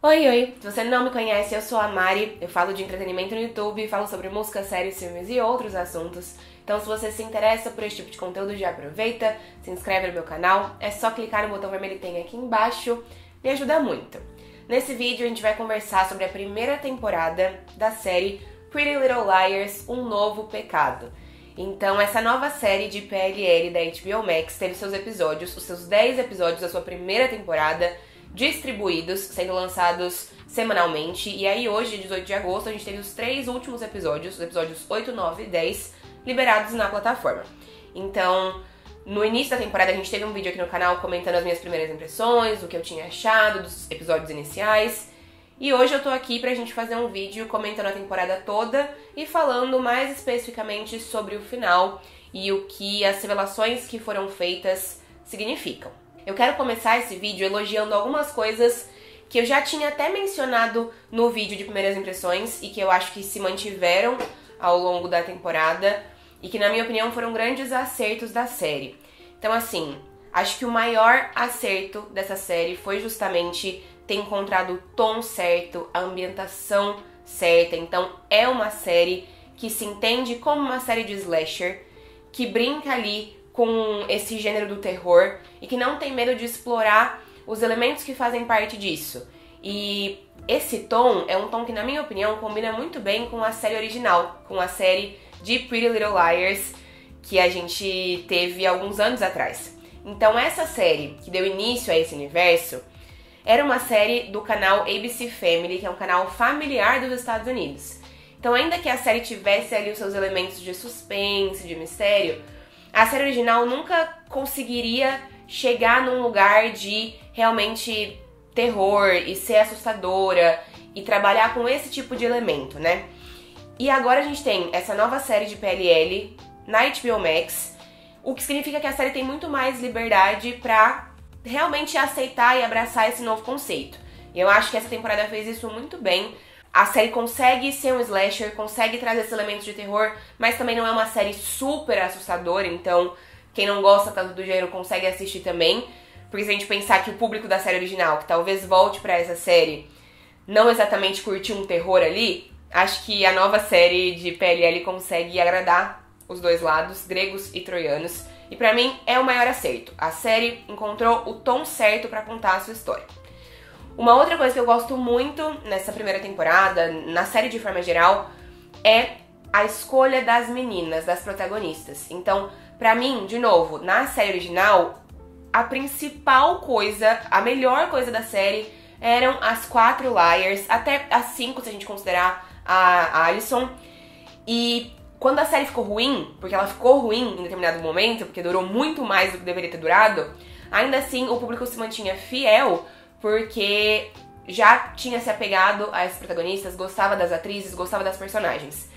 Oi, oi! Se você não me conhece, eu sou a Mari, eu falo de entretenimento no YouTube, falo sobre música, séries, filmes e outros assuntos. Então se você se interessa por esse tipo de conteúdo, já aproveita, se inscreve no meu canal, é só clicar no botão vermelho que tem aqui embaixo, me ajuda muito. Nesse vídeo a gente vai conversar sobre a primeira temporada da série Pretty Little Liars, Um Novo Pecado. Então essa nova série de PLL da HBO Max teve seus episódios, os seus 10 episódios da sua primeira temporada, distribuídos, sendo lançados semanalmente. E aí hoje, 18 de agosto, a gente teve os 3 últimos episódios, os episódios 8, 9 e 10, liberados na plataforma. Então, no início da temporada a gente teve um vídeo aqui no canal comentando as minhas primeiras impressões, o que eu tinha achado dos episódios iniciais. E hoje eu tô aqui pra gente fazer um vídeo comentando a temporada toda e falando mais especificamente sobre o final e o que as revelações que foram feitas significam. Eu quero começar esse vídeo elogiando algumas coisas que eu já tinha até mencionado no vídeo de primeiras impressões e que eu acho que se mantiveram ao longo da temporada e que, na minha opinião, foram grandes acertos da série. Então, assim, acho que o maior acerto dessa série foi justamente ter encontrado o tom certo, a ambientação certa. Então, é uma série que se entende como uma série de slasher, que brinca ali com esse gênero do terror e que não tem medo de explorar os elementos que fazem parte disso. E esse tom é um tom que, na minha opinião, combina muito bem com a série original, com a série de Pretty Little Liars que a gente teve alguns anos atrás. Então essa série que deu início a esse universo era uma série do canal ABC Family, que é um canal familiar dos Estados Unidos. Então, ainda que a série tivesse ali os seus elementos de suspense, de mistério, a série original nunca conseguiria chegar num lugar de realmente terror e ser assustadora e trabalhar com esse tipo de elemento, né? E agora a gente tem essa nova série de PLL na HBO Max, o que significa que a série tem muito mais liberdade pra realmente aceitar e abraçar esse novo conceito. E eu acho que essa temporada fez isso muito bem. A série consegue ser um slasher, consegue trazer esses elementos de terror, mas também não é uma série super assustadora, então quem não gosta tanto do gênero consegue assistir também. Porque se a gente pensar que o público da série original, que talvez volte pra essa série, não exatamente curtiu um terror ali, acho que a nova série de PLL consegue agradar os dois lados, gregos e troianos. E pra mim é o maior acerto. A série encontrou o tom certo pra contar a sua história. Uma outra coisa que eu gosto muito nessa primeira temporada, na série de forma geral, é a escolha das meninas, das protagonistas. Então, pra mim, de novo, na série original, a principal coisa, a melhor coisa da série eram as 4 liars, até as 5 se a gente considerar a Alison. E quando a série ficou ruim, porque ela ficou ruim em determinado momento, porque durou muito mais do que deveria ter durado, ainda assim o público se mantinha fiel, porque já tinha se apegado a esses protagonistas, gostava das atrizes, gostava das personagens.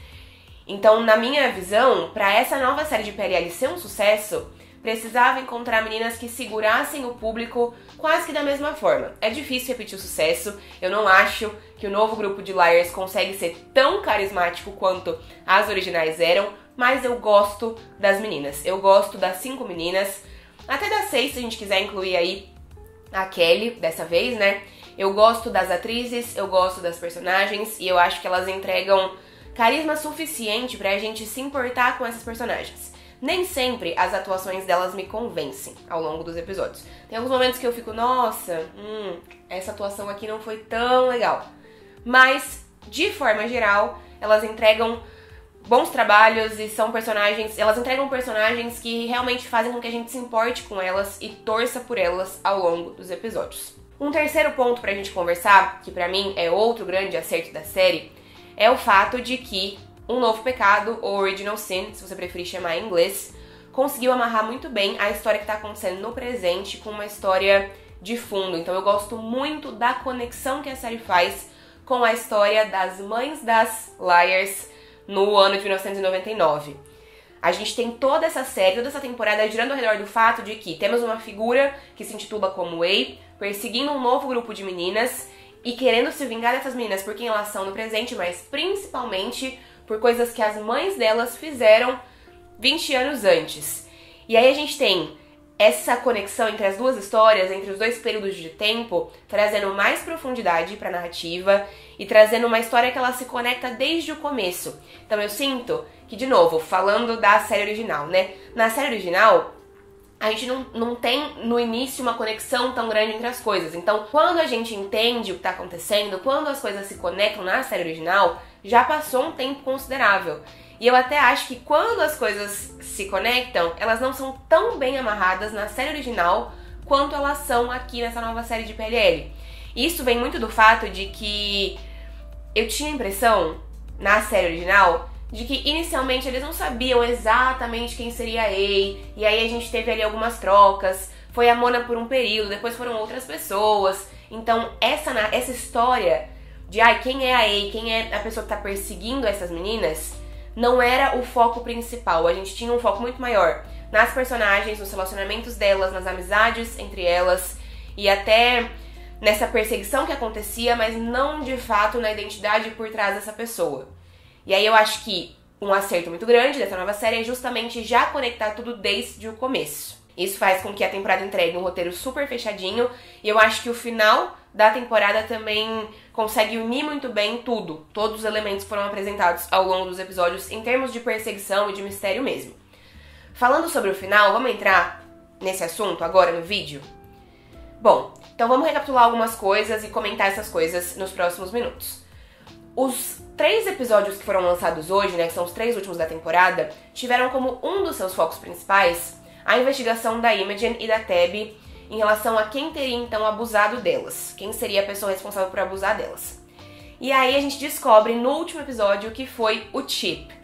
Então, na minha visão, pra essa nova série de PLL ser um sucesso, precisava encontrar meninas que segurassem o público quase que da mesma forma. É difícil repetir o sucesso, eu não acho que o novo grupo de Liars consegue ser tão carismático quanto as originais eram, mas eu gosto das meninas. Eu gosto das 5 meninas, até das 6 se a gente quiser incluir aí a Kelly, dessa vez, né? Eu gosto das atrizes, eu gosto das personagens e eu acho que elas entregam carisma suficiente pra gente se importar com essas personagens. Nem sempre as atuações delas me convencem ao longo dos episódios. Tem alguns momentos que eu fico, nossa, essa atuação aqui não foi tão legal. Mas, de forma geral, elas entregam bons trabalhos e são personagens, elas entregam personagens que realmente fazem com que a gente se importe com elas e torça por elas ao longo dos episódios. Um terceiro ponto pra gente conversar, que pra mim é outro grande acerto da série, é o fato de que Um Novo Pecado, ou Original Sin, se você preferir chamar em inglês, conseguiu amarrar muito bem a história que tá acontecendo no presente com uma história de fundo. Então eu gosto muito da conexão que a série faz com a história das mães das Liars no ano de 1999. A gente tem toda essa série, toda essa temporada girando ao redor do fato de que temos uma figura que se intitula como Way, perseguindo um novo grupo de meninas e querendo se vingar dessas meninas por quem elas são no presente, mas principalmente por coisas que as mães delas fizeram 20 anos antes. E aí a gente tem essa conexão entre as duas histórias, entre os dois períodos de tempo, trazendo mais profundidade pra narrativa e trazendo uma história que ela se conecta desde o começo. Então eu sinto que, de novo, falando da série original, né? Na série original, a gente não tem no início uma conexão tão grande entre as coisas. Então, quando a gente entende o que tá acontecendo, quando as coisas se conectam na série original, já passou um tempo considerável. E eu até acho que quando as coisas se conectam, elas não são tão bem amarradas na série original quanto elas são aqui nessa nova série de PLL. Isso vem muito do fato de que eu tinha a impressão, na série original, de que inicialmente eles não sabiam exatamente quem seria a Ei, e aí a gente teve ali algumas trocas, foi a Mona por um período, depois foram outras pessoas. Então essa história de quem é a Ei, quem é a pessoa que tá perseguindo essas meninas, não era o foco principal. A gente tinha um foco muito maior nas personagens, nos relacionamentos delas, nas amizades entre elas e até nessa perseguição que acontecia, mas não de fato na identidade por trás dessa pessoa. E aí eu acho que um acerto muito grande dessa nova série é justamente já conectar tudo desde o começo. Isso faz com que a temporada entregue um roteiro super fechadinho e eu acho que o final da temporada também consegue unir muito bem tudo. Todos os elementos foram apresentados ao longo dos episódios em termos de perseguição e de mistério mesmo. Falando sobre o final, vamos entrar nesse assunto agora no vídeo? Bom, então vamos recapitular algumas coisas e comentar essas coisas nos próximos minutos. Os 3 episódios que foram lançados hoje, né, que são os 3 últimos da temporada, tiveram como um dos seus focos principais a investigação da Imogen e da Tabby em relação a quem teria então abusado delas, quem seria a pessoa responsável por abusar delas. E aí a gente descobre no último episódio que foi o Chip.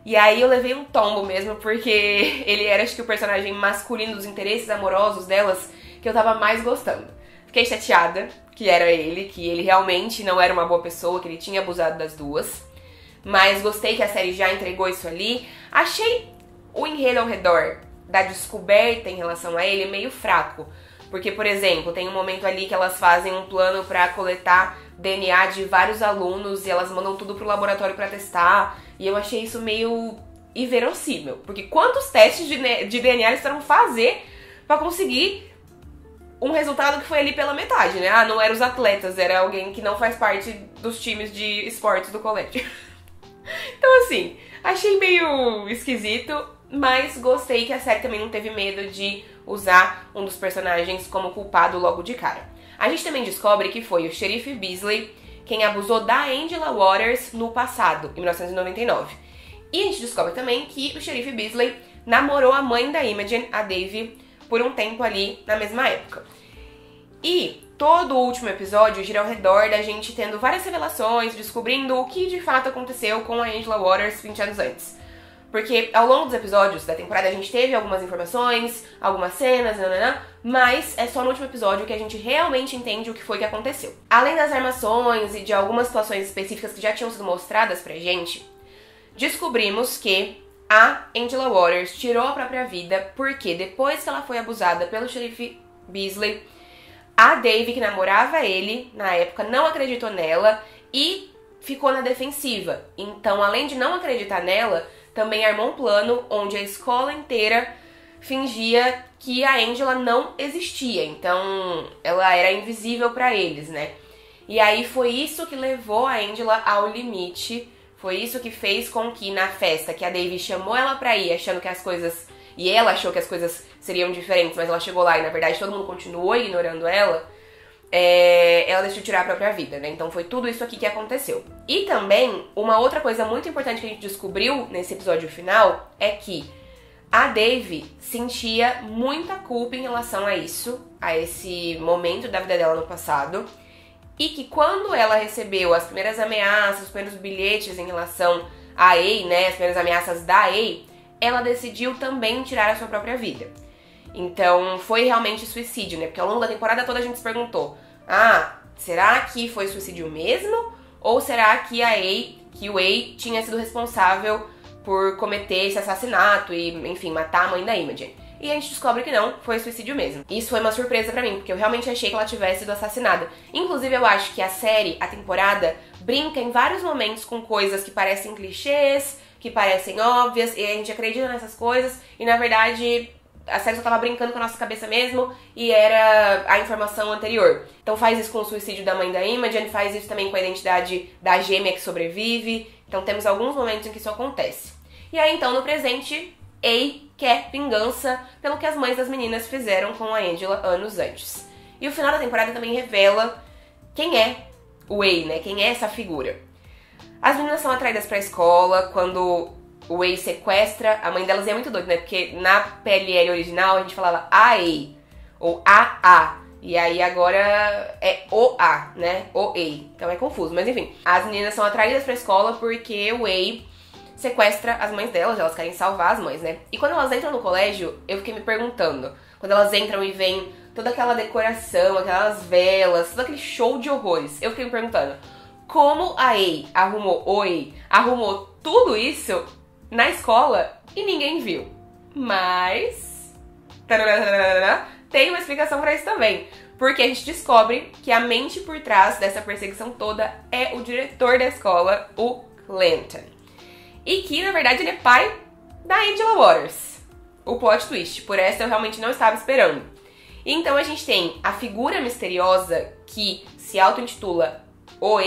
E aí eu levei um tombo mesmo, porque ele era, acho que, o personagem masculino dos interesses amorosos delas que eu tava mais gostando. Fiquei chateada que era ele, que ele realmente não era uma boa pessoa, que ele tinha abusado das duas. Mas gostei que a série já entregou isso ali. Achei o enredo ao redor da descoberta em relação a ele meio fraco. Porque, por exemplo, tem um momento ali que elas fazem um plano pra coletar DNA de vários alunos e elas mandam tudo pro laboratório pra testar. E eu achei isso meio inverossímil. Porque quantos testes de DNA eles foram fazer pra conseguir um resultado que foi ali pela metade, né? Não eram os atletas, era alguém que não faz parte dos times de esportes do colégio. Então, assim, achei meio esquisito. Mas gostei que a série também não teve medo de usar um dos personagens como culpado logo de cara. A gente também descobre que foi o xerife Beasley quem abusou da Angela Waters no passado, em 1999. E a gente descobre também que o xerife Beasley namorou a mãe da Imogen, a Dave, por um tempo ali na mesma época. E todo o último episódio gira ao redor da gente tendo várias revelações, descobrindo o que de fato aconteceu com a Angela Waters 20 anos antes. Porque ao longo dos episódios da temporada a gente teve algumas informações, algumas cenas, mas é só no último episódio que a gente realmente entende o que foi que aconteceu. Além das armações e de algumas situações específicas que já tinham sido mostradas pra gente, descobrimos que a Angela Waters tirou a própria vida porque depois que ela foi abusada pelo xerife Beasley, a Dave, que namorava ele na época, não acreditou nela e ficou na defensiva. Então, além de não acreditar nela, também armou um plano onde a escola inteira fingia que a Angela não existia. Então, ela era invisível pra eles, né? E aí foi isso que levou a Angela ao limite. Foi isso que fez com que na festa que a Dave chamou ela pra ir, achando que as coisas... E ela achou que as coisas seriam diferentes, mas ela chegou lá e na verdade todo mundo continuou ignorando ela. Ela deixou tirar a própria vida, né? Então foi tudo isso aqui que aconteceu. E também, uma outra coisa muito importante que a gente descobriu nesse episódio final é que a Dave sentia muita culpa em relação a isso, a esse momento da vida dela no passado, e que quando ela recebeu as primeiras ameaças, os primeiros bilhetes em relação a Ei, né, as primeiras ameaças da Ei, ela decidiu também tirar a sua própria vida. Então, foi realmente suicídio, né? Porque ao longo da temporada toda a gente se perguntou: será que foi suicídio mesmo? Ou será que o Ei tinha sido responsável por cometer esse assassinato e, enfim, matar a mãe da Imogen? E a gente descobre que não, foi suicídio mesmo. Isso foi uma surpresa pra mim, porque eu realmente achei que ela tivesse sido assassinada. Inclusive, eu acho que a série, a temporada, brinca em vários momentos com coisas que parecem clichês, que parecem óbvias, e a gente acredita nessas coisas, e na verdade a série só tava brincando com a nossa cabeça mesmo e era a informação anterior. Então faz isso com o suicídio da mãe da Imogen, faz isso também com a identidade da gêmea que sobrevive. Então temos alguns momentos em que isso acontece. E aí então no presente, A quer vingança pelo que as mães das meninas fizeram com a Angela anos antes. E o final da temporada também revela quem é o A, né? Quem é essa figura. As meninas são atraídas pra escola quando o A sequestra a mãe delas, e é muito doido, né? Porque na PLL original a gente falava A ou AA. E aí agora é o A, né? O A. Então é confuso, mas enfim. As meninas são atraídas pra escola porque o A sequestra as mães delas, elas querem salvar as mães, né? E quando elas entram no colégio, eu fiquei me perguntando, quando elas entram e vem toda aquela decoração, aquelas velas, todo aquele show de horrores, eu fiquei me perguntando, como a A arrumou tudo isso na escola e ninguém viu? Mas tem uma explicação pra isso também. Porque a gente descobre que a mente por trás dessa perseguição toda é o diretor da escola, o Clanton. E que, na verdade, ele é pai da Angela Waters. O plot twist. Por essa eu realmente não estava esperando. Então a gente tem a figura misteriosa que se auto-intitula o A,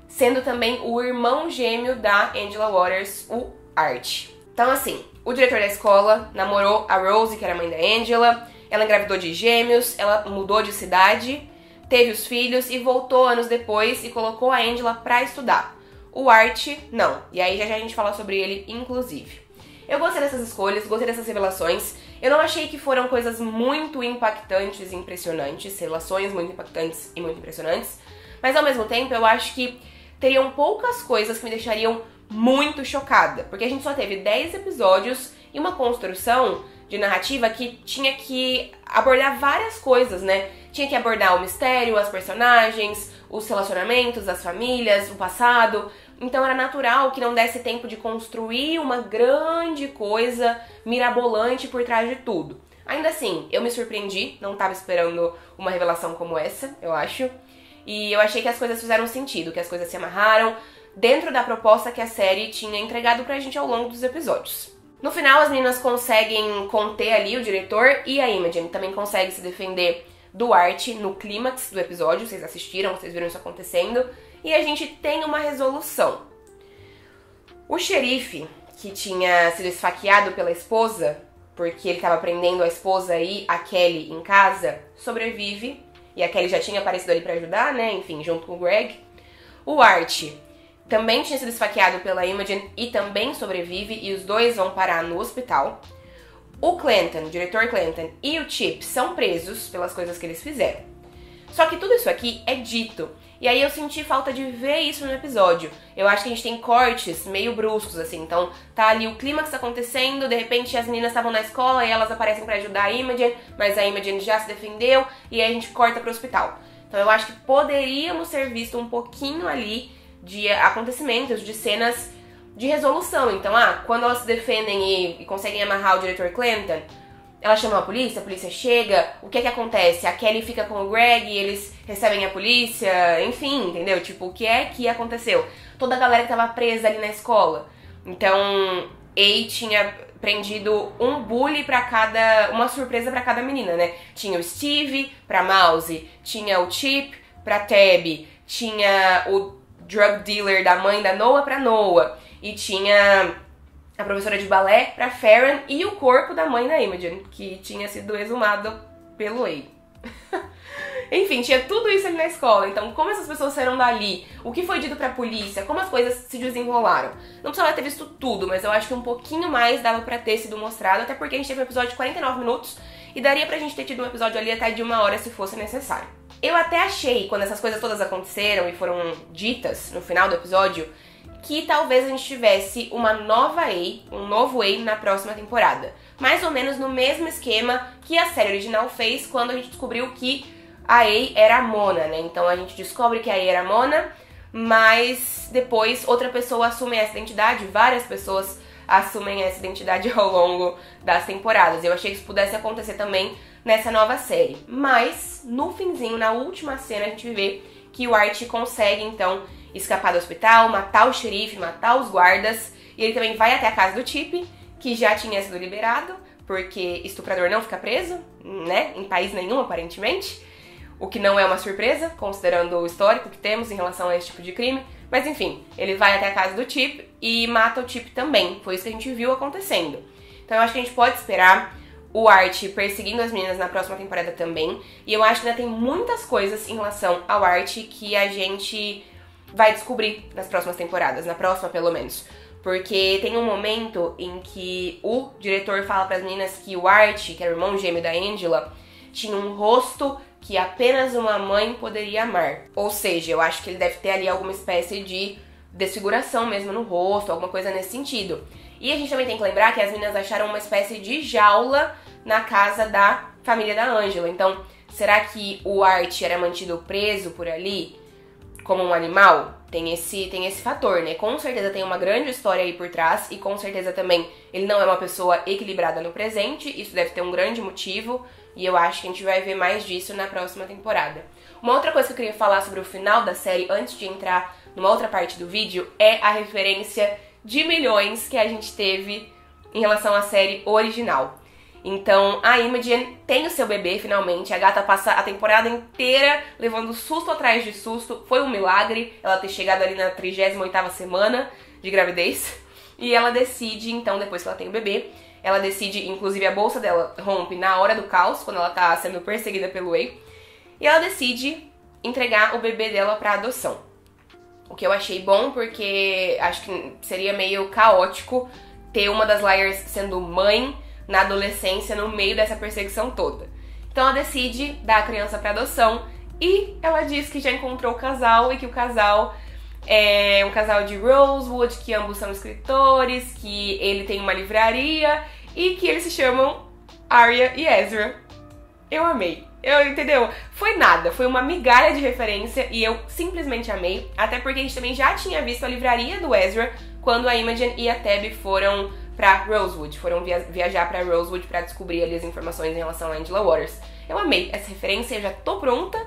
sendo também o irmão gêmeo da Angela Waters, o Art. Então assim, o diretor da escola namorou a Rosie, que era a mãe da Angela, ela engravidou de gêmeos, ela mudou de cidade, teve os filhos e voltou anos depois e colocou a Angela pra estudar. O Art, não. E aí já a gente fala sobre ele, inclusive. Eu gostei dessas escolhas, gostei dessas revelações. Eu não achei que foram coisas muito impactantes e impressionantes, relações muito impactantes e muito impressionantes. Mas ao mesmo tempo eu acho que teriam poucas coisas que me deixariam muito chocada. Porque a gente só teve 10 episódios e uma construção de narrativa que tinha que abordar várias coisas, né? Tinha que abordar o mistério, as personagens, os relacionamentos, as famílias, o passado. Então era natural que não desse tempo de construir uma grande coisa mirabolante por trás de tudo. Ainda assim, eu me surpreendi, não estava esperando uma revelação como essa, eu acho. E eu achei que as coisas fizeram sentido, que as coisas se amarraram dentro da proposta que a série tinha entregado pra gente ao longo dos episódios. No final, as meninas conseguem conter ali o diretor e a Imogen também consegue se defender do Art no clímax do episódio. Vocês assistiram, vocês viram isso acontecendo. E a gente tem uma resolução. O xerife, que tinha sido esfaqueado pela esposa, porque ele estava prendendo a esposa e a Kelly em casa, sobrevive. E a Kelly já tinha aparecido ali pra ajudar, né? Enfim, junto com o Greg. O Art também tinha sido esfaqueado pela Imogen e também sobrevive, e os dois vão parar no hospital. O Clanton, o diretor Clanton, e o Chip são presos pelas coisas que eles fizeram. Só que tudo isso aqui é dito, e aí eu senti falta de ver isso no episódio. Eu acho que a gente tem cortes meio bruscos, assim, então tá ali o clímax acontecendo, de repente as meninas estavam na escola e elas aparecem pra ajudar a Imogen, mas a Imogen já se defendeu, e aí a gente corta pro hospital. Então eu acho que poderíamos ter visto um pouquinho ali de acontecimentos, de cenas de resolução. Então, quando elas se defendem e conseguem amarrar o diretor Clanton, elas chamam a polícia chega, o que é que acontece? A Kelly fica com o Greg e eles recebem a polícia, enfim, entendeu? Tipo, o que é que aconteceu? Toda a galera que tava presa ali na escola. Então, A tinha prendido um bully pra cada, uma surpresa pra cada menina, né? Tinha o Steve pra Mouse, tinha o Chip pra Tabby, tinha o drug dealer da mãe da Noah pra Noah, e tinha a professora de balé pra Farron e o corpo da mãe da Imogen, que tinha sido exumado pelo A. Enfim, tinha tudo isso ali na escola. Então, como essas pessoas saíram dali, o que foi dito pra polícia, como as coisas se desenrolaram. Não precisava ter visto tudo, mas eu acho que um pouquinho mais dava pra ter sido mostrado, até porque a gente teve um episódio de 49 minutos e daria pra gente ter tido um episódio ali até de 1 hora se fosse necessário. Eu até achei, quando essas coisas todas aconteceram e foram ditas no final do episódio, que talvez a gente tivesse uma nova A, um novo A na próxima temporada. Mais ou menos no mesmo esquema que a série original fez quando a gente descobriu que a A era a Mona, né? Então a gente descobre que a A era a Mona, mas depois outra pessoa assume essa identidade, várias pessoas assumem essa identidade ao longo das temporadas. Eu achei que isso pudesse acontecer também nessa nova série. Mas, no finzinho, na última cena, a gente vê que o Art consegue, então, escapar do hospital, matar o xerife, matar os guardas, e ele também vai até a casa do Chip, que já tinha sido liberado, porque estuprador não fica preso, né? Em país nenhum, aparentemente. O que não é uma surpresa, considerando o histórico que temos em relação a esse tipo de crime. Mas enfim, ele vai até a casa do Chip e mata o Chip também. Foi isso que a gente viu acontecendo. Então eu acho que a gente pode esperar o Art perseguindo as meninas na próxima temporada também. E eu acho que ainda tem muitas coisas em relação ao Art que a gente vai descobrir nas próximas temporadas, na próxima pelo menos. Porque tem um momento em que o diretor fala para as meninas que o Art, que era o irmão gêmeo da Angela, tinha um rosto que apenas uma mãe poderia amar. Ou seja, eu acho que ele deve ter ali alguma espécie de desfiguração mesmo no rosto, alguma coisa nesse sentido. E a gente também tem que lembrar que as meninas acharam uma espécie de jaula na casa da família da Angela. Então, será que o Art era mantido preso por ali como um animal? Tem esse fator, né? Com certeza tem uma grande história aí por trás e com certeza também ele não é uma pessoa equilibrada no presente. Isso deve ter um grande motivo e eu acho que a gente vai ver mais disso na próxima temporada. Uma outra coisa que eu queria falar sobre o final da série, antes de entrar numa outra parte do vídeo, é a referência de milhões que a gente teve em relação à série original. Então, a Imogen tem o seu bebê, finalmente. A gata passa a temporada inteira levando susto atrás de susto. Foi um milagre ela ter chegado ali na 38ª semana de gravidez. E ela decide, então, depois que ela tem o bebê, ela decide, inclusive a bolsa dela rompe na hora do caos, quando ela tá sendo perseguida pelo Way. E ela decide entregar o bebê dela pra adoção. O que eu achei bom, porque acho que seria meio caótico ter uma das Liars sendo mãe na adolescência, no meio dessa perseguição toda. Então ela decide dar a criança para adoção e ela diz que já encontrou o casal e que o casal é um casal de Rosewood, que ambos são escritores, que ele tem uma livraria e que eles se chamam Arya e Ezra. Eu amei. Entendeu? Foi nada, foi uma migalha de referência e eu simplesmente amei, até porque a gente também já tinha visto a livraria do Ezra quando a Imogen e a Tabby foram pra Rosewood, foram viajar pra Rosewood pra descobrir ali as informações em relação a Angela Waters. Eu amei essa referência, eu já tô pronta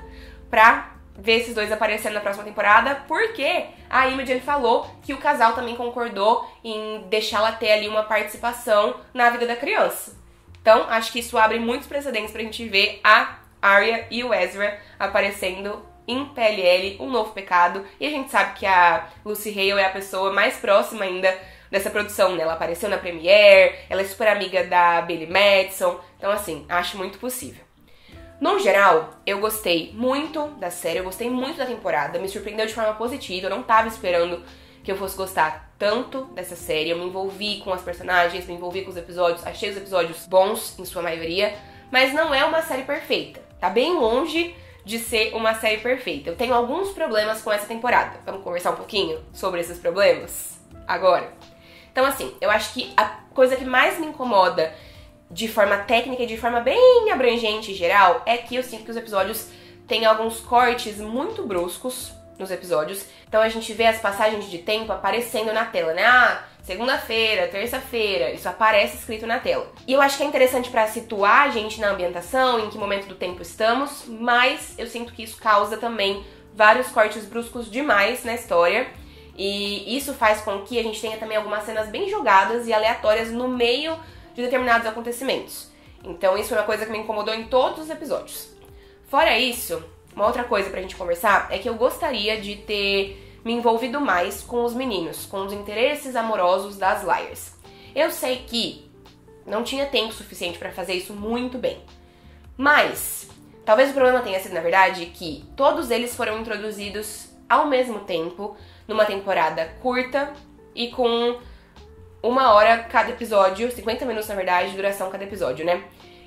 pra ver esses dois aparecendo na próxima temporada, porque a Imogen falou que o casal também concordou em deixá-la ter ali uma participação na vida da criança. Então, acho que isso abre muitos precedentes pra gente ver a Arya e o Ezra aparecendo em PLL, Um Novo Pecado, e a gente sabe que a Lucy Hale é a pessoa mais próxima ainda dessa produção, né? Ela apareceu na Premiere, ela é super amiga da Billy Madison, então assim, acho muito possível. No geral, eu gostei muito da série, eu gostei muito da temporada, me surpreendeu de forma positiva, eu não tava esperando que eu fosse gostar tanto dessa série, eu me envolvi com as personagens, me envolvi com os episódios, achei os episódios bons, em sua maioria, mas não é uma série perfeita, tá bem longe de ser uma série perfeita. Eu tenho alguns problemas com essa temporada, vamos conversar um pouquinho sobre esses problemas agora? Então assim, eu acho que a coisa que mais me incomoda de forma técnica e de forma bem abrangente e geral é que eu sinto que os episódios têm alguns cortes muito bruscos nos episódios. Então a gente vê as passagens de tempo aparecendo na tela, né? Ah, segunda-feira, terça-feira, isso aparece escrito na tela. E eu acho que é interessante pra situar a gente na ambientação, em que momento do tempo estamos, mas eu sinto que isso causa também vários cortes bruscos demais na história. E isso faz com que a gente tenha também algumas cenas bem jogadas e aleatórias no meio de determinados acontecimentos. Então isso é uma coisa que me incomodou em todos os episódios. Fora isso, uma outra coisa pra gente conversar é que eu gostaria de ter me envolvido mais com os meninos, com os interesses amorosos das Liars. Eu sei que não tinha tempo suficiente pra fazer isso muito bem, mas talvez o problema tenha sido, na verdade, que todos eles foram introduzidos ao mesmo tempo, numa temporada curta e com 1 hora cada episódio, 50 minutos na verdade, de duração cada episódio, né?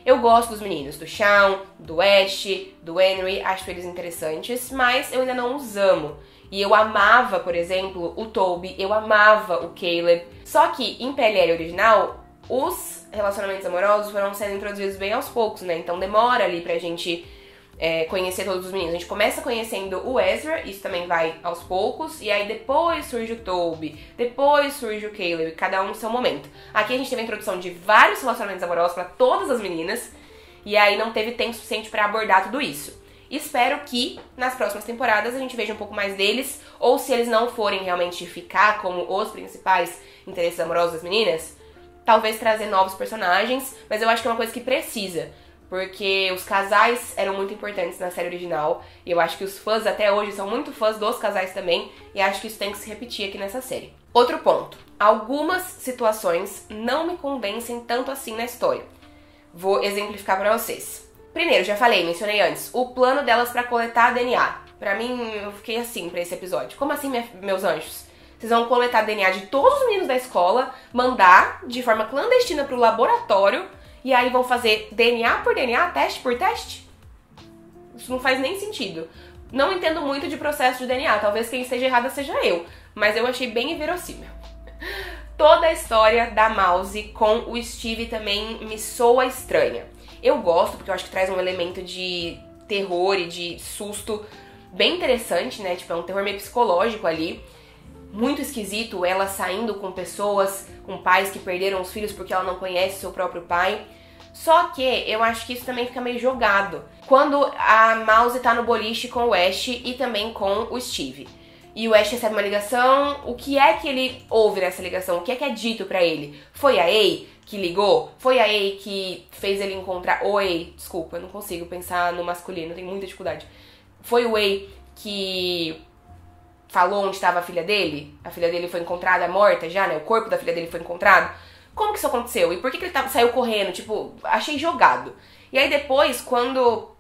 Eu gosto dos meninos, do Shawn, do Ash, do Henry, acho eles interessantes, mas eu ainda não os amo. E eu amava, por exemplo, o Toby, eu amava o Caleb. Só que em PLL original, os relacionamentos amorosos foram sendo introduzidos bem aos poucos, né? Então demora ali pra gente conhecer todos os meninos. A gente começa conhecendo o Ezra, isso também vai aos poucos, e aí depois surge o Toby, depois surge o Caleb, cada um no seu momento. Aqui a gente teve a introdução de vários relacionamentos amorosos pra todas as meninas, e aí não teve tempo suficiente pra abordar tudo isso. Espero que nas próximas temporadas a gente veja um pouco mais deles, ou se eles não forem realmente ficar como os principais interesses amorosos das meninas, talvez trazer novos personagens, mas eu acho que é uma coisa que precisa, porque os casais eram muito importantes na série original, e eu acho que os fãs até hoje são muito fãs dos casais também, e acho que isso tem que se repetir aqui nessa série. Outro ponto, algumas situações não me convencem tanto assim na história. Vou exemplificar pra vocês. Primeiro, já falei, mencionei antes, o plano delas pra coletar DNA. Pra mim, eu fiquei assim pra esse episódio. Como assim, meus anjos? Vocês vão coletar DNA de todos os meninos da escola, mandar de forma clandestina pro laboratório, e aí vão fazer DNA por DNA, teste por teste? Isso não faz nem sentido. Não entendo muito de processo de DNA, talvez quem esteja errada seja eu, mas eu achei bem inverossímil. Toda a história da Mouse com o Steve também me soa estranha. Eu gosto, porque eu acho que traz um elemento de terror e de susto bem interessante, né? Tipo, é um terror meio psicológico ali. Muito esquisito ela saindo com pessoas, com pais que perderam os filhos porque ela não conhece seu próprio pai. Só que eu acho que isso também fica meio jogado. Quando a Mouse tá no boliche com o Ash e também com o Steve. E o Ash recebe uma ligação, o que é que ele ouve nessa ligação? O que é dito pra ele? Foi a Ei que ligou? Foi a Ei que fez ele encontrar... Oi, desculpa, eu não consigo pensar no masculino, tenho muita dificuldade. Foi o Ei que falou onde estava a filha dele? A filha dele foi encontrada morta já, né? O corpo da filha dele foi encontrado. Como que isso aconteceu? E por que ele saiu correndo? Tipo, achei jogado. E aí depois, quando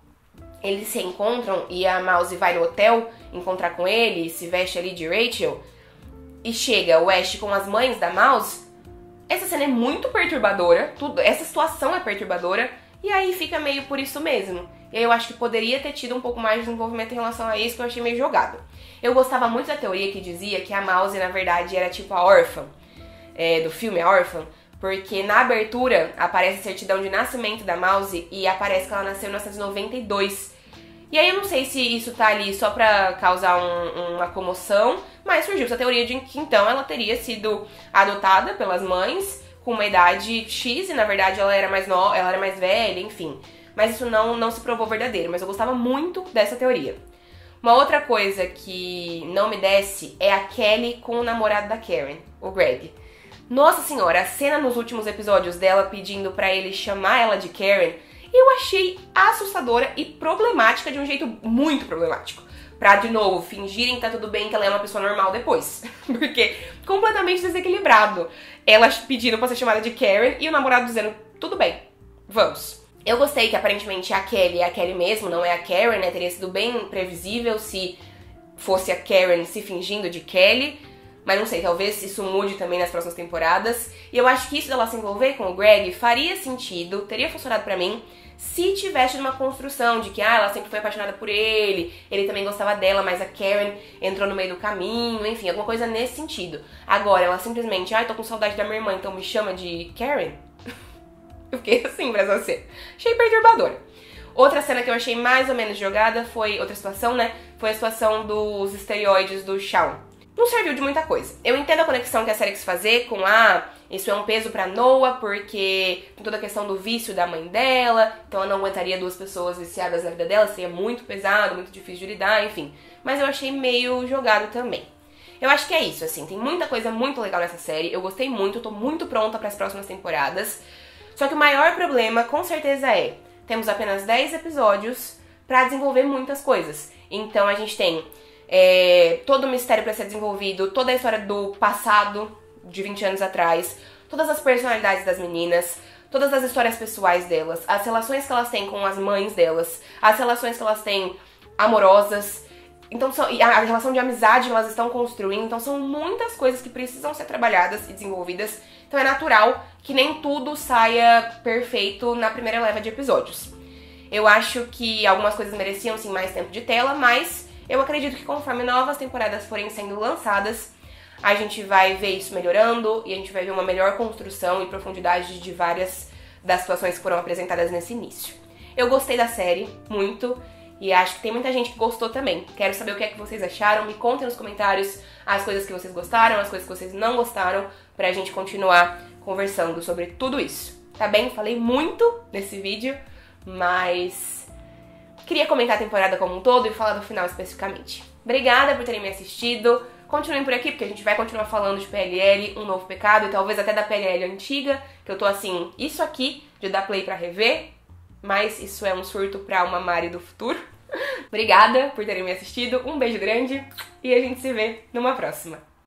eles se encontram e a Mouse vai no hotel encontrar com ele, se veste ali de Rachel, e chega o Ash com as mães da Mouse, essa cena é muito perturbadora, essa situação é perturbadora, e aí fica meio por isso mesmo. E aí eu acho que poderia ter tido um pouco mais de desenvolvimento em relação a isso, que eu achei meio jogado. Eu gostava muito da teoria que dizia que a Mouse, na verdade, era tipo a órfã, do filme A Órfã, porque na abertura aparece a certidão de nascimento da Mouse e aparece que ela nasceu em 1992. E aí eu não sei se isso tá ali só pra causar uma comoção, mas surgiu essa teoria de que então ela teria sido adotada pelas mães com uma idade X e na verdade ela era mais nova, ela era mais velha, enfim. Mas isso não se provou verdadeiro, mas eu gostava muito dessa teoria. Uma outra coisa que não me desce é a Kelly com o namorado da Karen, o Greg. Nossa senhora, a cena nos últimos episódios dela pedindo pra ele chamar ela de Karen, eu achei assustadora e problemática de um jeito muito problemático. Pra, de novo, fingirem que tá tudo bem, que ela é uma pessoa normal depois. Porque completamente desequilibrado. Ela pedindo pra ser chamada de Karen e o namorado dizendo, tudo bem, vamos. Eu gostei que aparentemente a Kelly é a Kelly mesmo, não é a Karen, né? Teria sido bem previsível se fosse a Karen se fingindo de Kelly. Mas não sei, talvez isso mude também nas próximas temporadas. E eu acho que isso dela se envolver com o Greg faria sentido, teria funcionado pra mim, se tivesse uma construção de que ela sempre foi apaixonada por ele também gostava dela, mas a Karen entrou no meio do caminho, enfim, alguma coisa nesse sentido. Agora, ela simplesmente, tô com saudade da minha irmã, então me chama de Karen? Eu fiquei assim pra você. Achei perturbadora. Outra cena que eu achei mais ou menos jogada foi, outra situação, né? Foi a situação dos esteroides do Shawn. Não serviu de muita coisa. Eu entendo a conexão que a série quis fazer com isso é um peso pra Noah, porque tem toda a questão do vício da mãe dela, então ela não aguentaria duas pessoas viciadas na vida dela, seria muito pesado, muito difícil de lidar, enfim. Mas eu achei meio jogado também. Eu acho que é isso, assim, tem muita coisa muito legal nessa série, eu gostei muito, tô muito pronta para as próximas temporadas. Só que o maior problema, com certeza, temos apenas 10 episódios pra desenvolver muitas coisas. Então a gente tem todo o mistério pra ser desenvolvido, toda a história do passado de 20 anos atrás, todas as personalidades das meninas, todas as histórias pessoais delas, as relações que elas têm com as mães delas, as relações que elas têm amorosas, então e a relação de amizade que elas estão construindo, então são muitas coisas que precisam ser trabalhadas e desenvolvidas, então é natural que nem tudo saia perfeito na primeira leva de episódios. Eu acho que algumas coisas mereciam sim mais tempo de tela, mas eu acredito que conforme novas temporadas forem sendo lançadas, a gente vai ver isso melhorando e a gente vai ver uma melhor construção e profundidade de várias das situações que foram apresentadas nesse início. Eu gostei da série, muito, e acho que tem muita gente que gostou também. Quero saber o que é que vocês acharam, me contem nos comentários as coisas que vocês gostaram, as coisas que vocês não gostaram, pra gente continuar conversando sobre tudo isso. Tá bem? Falei muito nesse vídeo, mas queria comentar a temporada como um todo e falar do final especificamente. Obrigada por terem me assistido. Continuem por aqui, porque a gente vai continuar falando de PLL, Um Novo Pecado, e talvez até da PLL antiga, que eu tô assim, isso aqui, de dar play pra rever, mas isso é um surto pra uma Mari do futuro. Obrigada por terem me assistido, um beijo grande, e a gente se vê numa próxima.